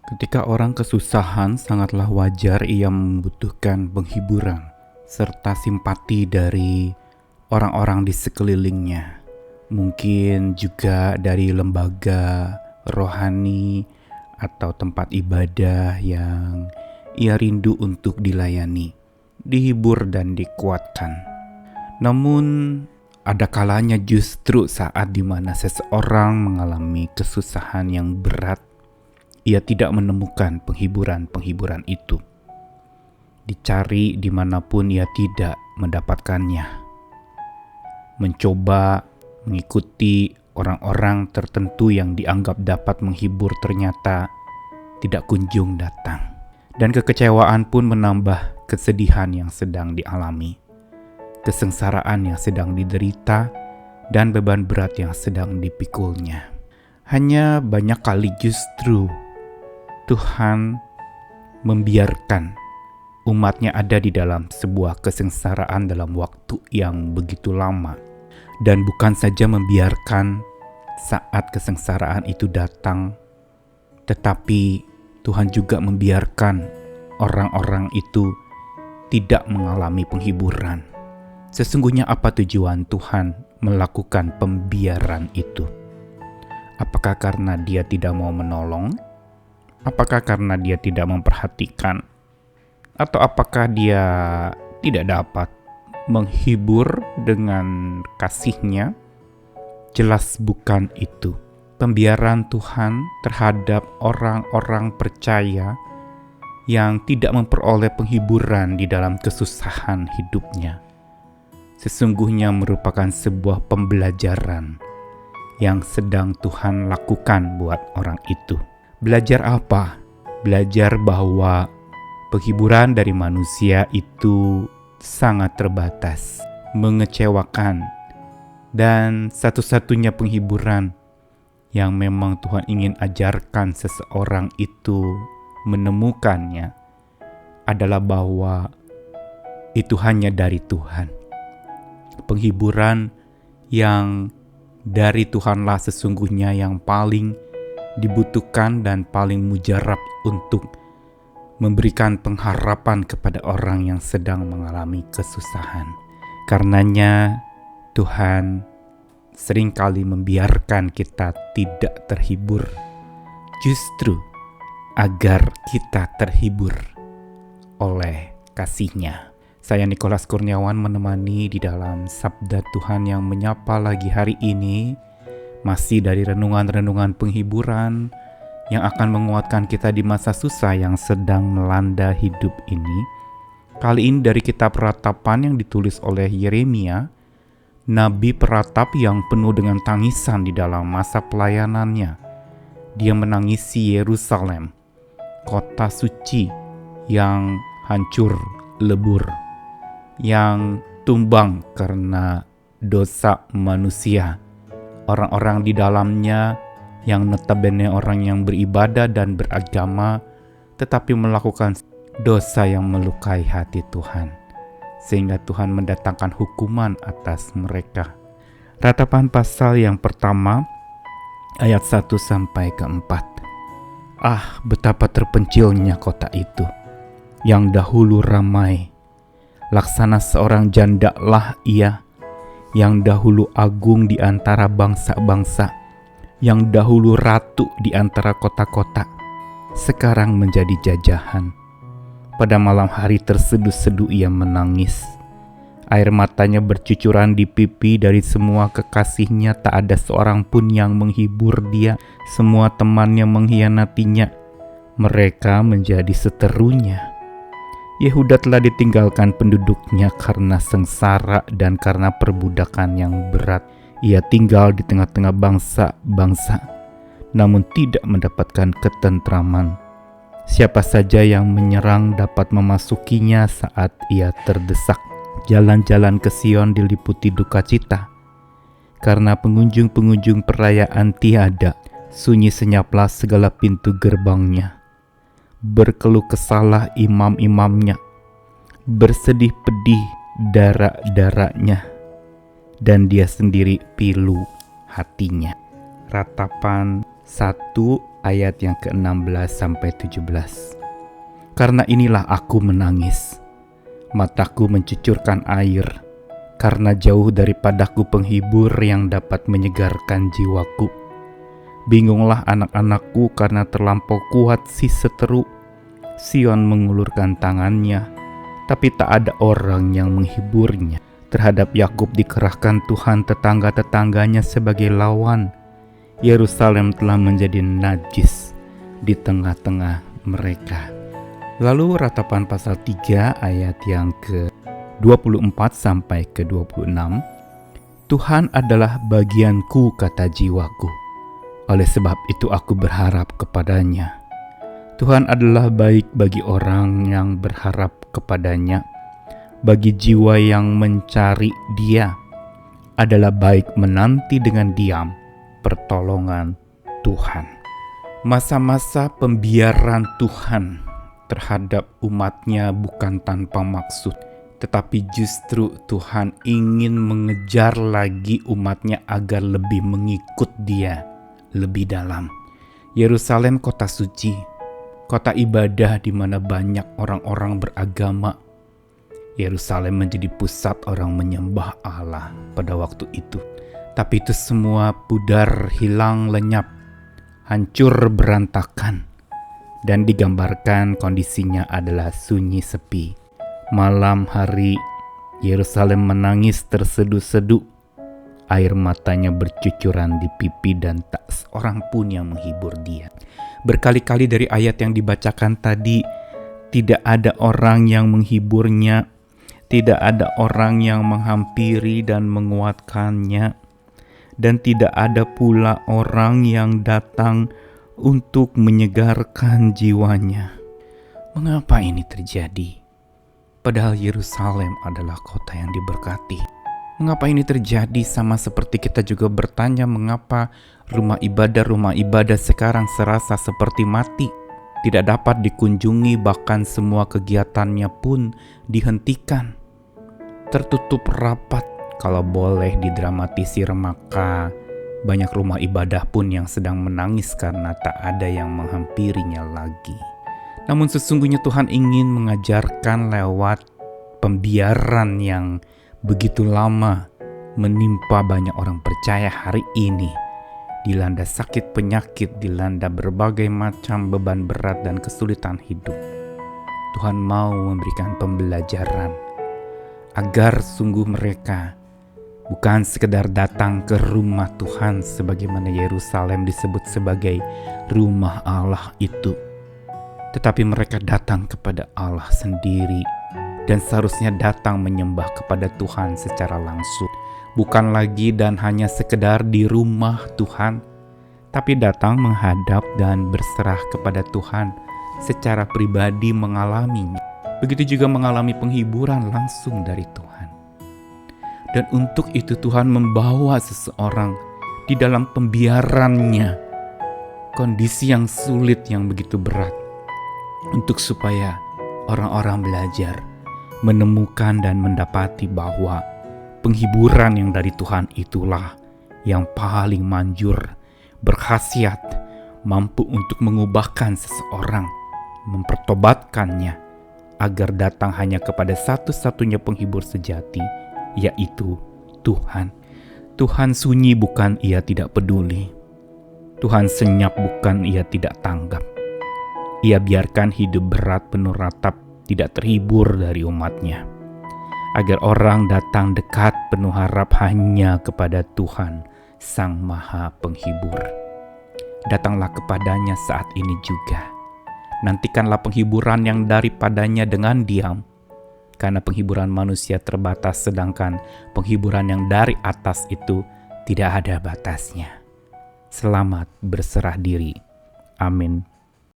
Ketika orang kesusahan, sangatlah wajar ia membutuhkan penghiburan serta simpati dari orang-orang di sekelilingnya. Mungkin juga dari lembaga rohani atau tempat ibadah yang ia rindu untuk dilayani, dihibur dan dikuatkan. Namun ada kalanya justru saat dimana seseorang mengalami kesusahan yang berat, ia tidak menemukan penghiburan-penghiburan itu. Dicari dimanapun ia tidak mendapatkannya. Mencoba mengikuti orang-orang tertentu yang dianggap dapat menghibur ternyata tidak kunjung datang. Dan kekecewaan pun menambah kesedihan yang sedang dialami, kesengsaraan yang sedang diderita, dan beban berat yang sedang dipikulnya. Hanya banyak kali justru Tuhan membiarkan umatnya ada di dalam sebuah kesengsaraan dalam waktu yang begitu lama. Dan bukan saja membiarkan saat kesengsaraan itu datang, tetapi Tuhan juga membiarkan orang-orang itu tidak mengalami penghiburan. Sesungguhnya apa tujuan Tuhan melakukan pembiaran itu? Apakah karena Dia tidak mau menolong? Apakah karena Dia tidak memperhatikan? Atau apakah Dia tidak dapat menghibur dengan kasih-Nya? Jelas bukan itu. Pembiaran Tuhan terhadap orang-orang percaya yang tidak memperoleh penghiburan di dalam kesusahan hidupnya sesungguhnya merupakan sebuah pembelajaran yang sedang Tuhan lakukan buat orang itu. Belajar apa? Belajar bahwa penghiburan dari manusia itu sangat terbatas, mengecewakan, dan satu-satunya penghiburan yang memang Tuhan ingin ajarkan seseorang itu menemukannya adalah bahwa itu hanya dari Tuhan. Penghiburan yang dari Tuhanlah sesungguhnya yang paling dibutuhkan dan paling mujarab untuk memberikan pengharapan kepada orang yang sedang mengalami kesusahan. Karenanya Tuhan seringkali membiarkan kita tidak terhibur, justru agar kita terhibur oleh kasih-Nya. Saya Nikolas Kurniawan menemani di dalam Sabda Tuhan yang menyapa lagi hari ini, masih dari renungan-renungan penghiburan yang akan menguatkan kita di masa susah yang sedang melanda hidup ini. Kali ini dari kitab Ratapan yang ditulis oleh Yeremia, nabi peratap yang penuh dengan tangisan di dalam masa pelayanannya. Dia menangisi Yerusalem, kota suci yang hancur lebur, yang tumbang karena dosa manusia. Orang-orang di dalamnya yang notabene orang yang beribadah dan beragama, tetapi melakukan dosa yang melukai hati Tuhan, sehingga Tuhan mendatangkan hukuman atas mereka. Ratapan pasal yang pertama, ayat 1-4. Ah, betapa terpencilnya kota itu, yang dahulu ramai. Laksana seorang jandalah ia, yang dahulu agung di antara bangsa-bangsa, yang dahulu ratu di antara kota-kota, sekarang menjadi jajahan. Pada malam hari terseduh-seduh ia menangis. Air matanya bercucuran di pipi. Dari semua kekasihnya tak ada seorang pun yang menghibur dia. Semua temannya mengkhianatinya. Mereka menjadi seterunya. Yehuda telah ditinggalkan penduduknya karena sengsara dan karena perbudakan yang berat. Ia tinggal di tengah-tengah bangsa-bangsa, namun tidak mendapatkan ketentraman. Siapa saja yang menyerang dapat memasukinya saat ia terdesak. Jalan-jalan ke Sion diliputi duka cita, karena pengunjung-pengunjung perayaan tiada. Sunyi senyaplah segala pintu gerbangnya. Berkeluh kesahlah imam-imamnya, bersedih pedih darah-darahnya, dan dia sendiri pilu hatinya. Ratapan 1 ayat yang ke-16 sampai 17. Karena inilah aku menangis, mataku mencucurkan air, karena jauh daripadaku penghibur yang dapat menyegarkan jiwaku. Bingunglah anak-anakku karena terlampau kuat si seteru. Sion mengulurkan tangannya, tapi tak ada orang yang menghiburnya. Terhadap Yakub dikerahkan Tuhan tetangga-tetangganya sebagai lawan. Yerusalem telah menjadi najis di tengah-tengah mereka. Lalu ratapan pasal 3 ayat yang ke-24 sampai ke-26. Tuhan adalah bagianku, kata jiwaku. Oleh sebab itu aku berharap kepadanya. Tuhan adalah baik bagi orang yang berharap kepadanya. Bagi jiwa yang mencari Dia adalah baik menanti dengan diam pertolongan Tuhan. Masa-masa pembiaran Tuhan terhadap umatnya bukan tanpa maksud, tetapi justru Tuhan ingin mengejar lagi umatnya agar lebih mengikut Dia lebih dalam. Yerusalem kota suci, kota ibadah di mana banyak orang-orang beragama. Yerusalem menjadi pusat orang menyembah Allah pada waktu itu. Tapi itu semua pudar, hilang, lenyap, hancur berantakan. Dan digambarkan kondisinya adalah sunyi sepi. Malam hari Yerusalem menangis terseduh-seduh. Air matanya bercucuran di pipi dan tak seorang pun yang menghibur dia. Berkali-kali dari ayat yang dibacakan tadi, tidak ada orang yang menghiburnya, tidak ada orang yang menghampiri dan menguatkannya, dan tidak ada pula orang yang datang untuk menyegarkan jiwanya. Mengapa ini terjadi? Padahal Yerusalem adalah kota yang diberkati. Mengapa ini terjadi? Sama seperti kita juga bertanya mengapa rumah ibadah sekarang serasa seperti mati. Tidak dapat dikunjungi, bahkan semua kegiatannya pun dihentikan. Tertutup rapat. Kalau boleh didramatisir, maka banyak rumah ibadah pun yang sedang menangis karena tak ada yang menghampirinya lagi. Namun sesungguhnya Tuhan ingin mengajarkan lewat pembiaran yang begitu lama menimpa banyak orang percaya hari ini. Dilanda sakit penyakit, dilanda berbagai macam beban berat dan kesulitan hidup. Tuhan mau memberikan pembelajaran agar sungguh mereka bukan sekedar datang ke rumah Tuhan sebagaimana Yerusalem disebut sebagai rumah Allah itu, tetapi mereka datang kepada Allah sendiri dan seharusnya datang menyembah kepada Tuhan secara langsung. Bukan lagi dan hanya sekedar di rumah Tuhan, tapi datang menghadap dan berserah kepada Tuhan secara pribadi, mengalaminya. Begitu juga mengalami penghiburan langsung dari Tuhan. Dan untuk itu Tuhan membawa seseorang di dalam pembiarannya, kondisi yang sulit, yang begitu berat, untuk supaya orang-orang belajar, menemukan dan mendapati bahwa penghiburan yang dari Tuhan itulah yang paling manjur, berkhasiat, mampu untuk mengubahkan seseorang, mempertobatkannya, agar datang hanya kepada satu-satunya penghibur sejati, yaitu Tuhan. Tuhan sunyi bukan Ia tidak peduli. Tuhan senyap bukan Ia tidak tanggap. Ia biarkan hidup berat penuh ratap tidak terhibur dari umatnya, agar orang datang dekat penuh harap hanya kepada Tuhan Sang Maha Penghibur. Datanglah kepadanya saat ini juga. Nantikanlah penghiburan yang daripadanya dengan diam, karena penghiburan manusia terbatas, sedangkan penghiburan yang dari atas itu tidak ada batasnya. Selamat berserah diri. Amin.